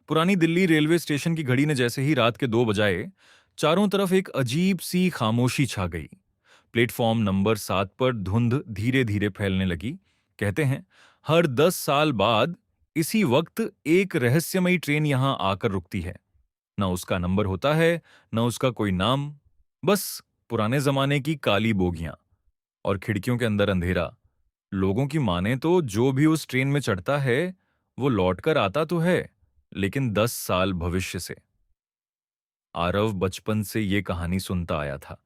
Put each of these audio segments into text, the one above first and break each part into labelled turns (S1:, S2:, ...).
S1: पुरानी Delhi railway station की घड़ी ने जैसे ही रात के 2 बजाए, चारों तरफ एक अजीब सी खामोशी छा गई। प्लेटफॉर्म नंबर 7 पर धुंध धीरे-धीरे फैलने लगी। कहते हैं, हर 10 साल बाद इसी वक्त एक रहस्यमयी ट्रेन यहां आकर रुकती है। न उसका नंबर होता है, न उसका कोई नाम, बस पुराने जमाने की काली बोगियां और खिड़कियों के अंदर अंधेरा। लोगों की माने तो जो भी उस ट्रेन में चढ़ता है, वो लौटकर आता तो है, लेकिन 10 साल भविष्य से। आरव बचपन से ये कहानी सुनता आया था।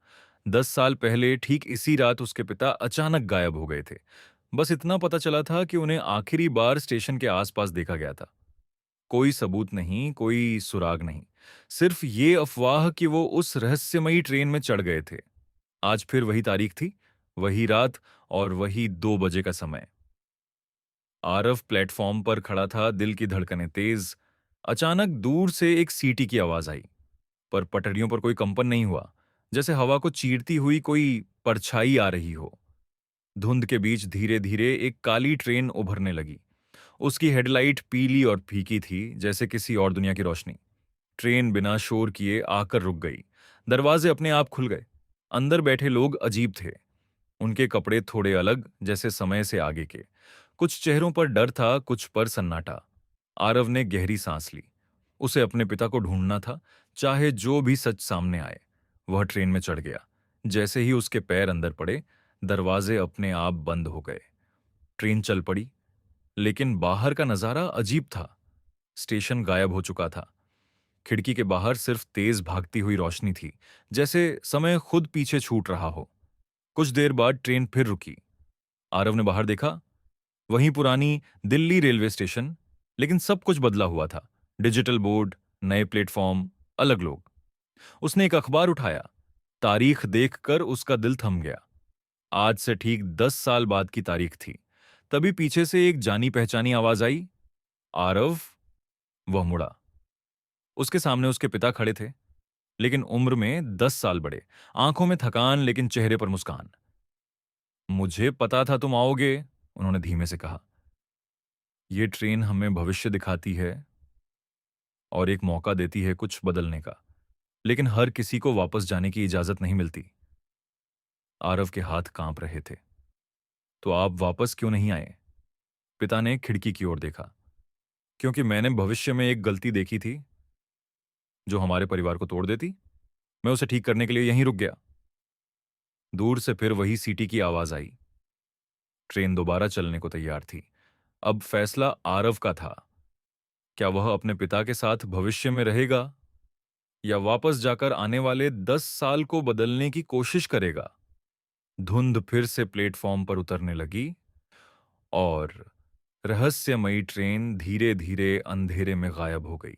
S1: 10 साल पहले ठीक इसी रात उसके पिता अचानक गायब हो गए थे। बस इतना पता चला था कि उन्हें आखिरी बार स्टेशन के आसपास देखा गया था। कोई सबूत नहीं, कोई सुराग नहीं। सिर्फ ये अफवाह कि वो उस रहस्यमयी ट्रेन में चढ़ गए थे। आज फिर वही तारीख थी, वही रात और वही 2 बजे का समय। आरव प्लेटफॉर्म पर खड़ा था, दिल की धड़कनें तेज। अचानक दूर से एक सीटी की आवाज आई, पर पटरियों पर कोई कंपन नहीं हुआ, जैसे हवा को चीरती हुई कोई परछाई आ रही हो। धुंध के बीच धीरे धीरे एक काली ट्रेन उभरने लगी। उसकी हेडलाइट पीली और फीकी थी, जैसे किसी और दुनिया की रोशनी। ट्रेन बिना शोर किए आकर रुक गई। दरवाजे अपने आप खुल गए। अंदर बैठे लोग अजीब थे। उनके कपड़े थोड़े अलग, जैसे समय से आगे के। कुछ चेहरों पर डर था, कुछ पर सन्नाटा। आरव ने गहरी सांस ली। उसे अपने पिता को ढूंढना था, चाहे जो भी सच सामने आए। वह ट्रेन में चढ़ गया। जैसे ही उसके पैर अंदर पड़े, दरवाजे अपने आप बंद हो गए। ट्रेन चल पड़ी, लेकिन बाहर का नजारा अजीब था। स्टेशन गायब हो चुका था। खिड़की के बाहर सिर्फ तेज भागती हुई रोशनी थी, जैसे समय खुद पीछे छूट रहा हो। कुछ देर बाद ट्रेन फिर रुकी। आरव ने बाहर देखा, वहीं पुरानी दिल्ली रेलवे स्टेशन, लेकिन सब कुछ बदला हुआ था। डिजिटल बोर्ड, नए प्लेटफॉर्म, अलग लोग। उसने एक अखबार उठाया। तारीख देखकर उसका दिल थम गया। आज से ठीक 10 साल बाद की तारीख थी। तभी पीछे से एक जानी पहचानी आवाज आई, आरव। वह मुड़ा। उसके सामने उसके पिता खड़े थे, लेकिन उम्र में 10 साल बड़े। आंखों में थकान, लेकिन चेहरे पर मुस्कान। मुझे पता था तुम आओगे, उन्होंने धीमे से कहा। ये ट्रेन हमें भविष्य दिखाती है और एक मौका देती है कुछ बदलने का, लेकिन हर किसी को वापस जाने की इजाजत नहीं मिलती। आरव के हाथ कांप रहे थे। तो आप वापस क्यों नहीं आए? पिता ने खिड़की की ओर देखा। क्योंकि मैंने भविष्य में एक गलती देखी थी जो हमारे परिवार को तोड़ देती। मैं उसे ठीक करने के लिए यहीं रुक गया। दूर से फिर वही सीटी की आवाज आई। ट्रेन दोबारा चलने को तैयार थी। अब फैसला आरव का था। क्या वह अपने पिता के साथ भविष्य में रहेगा, या वापस जाकर आने वाले 10 साल को बदलने की कोशिश करेगा? धुंध फिर से प्लेटफॉर्म पर उतरने लगी और रहस्यमयी ट्रेन धीरे धीरे अंधेरे में गायब हो गई।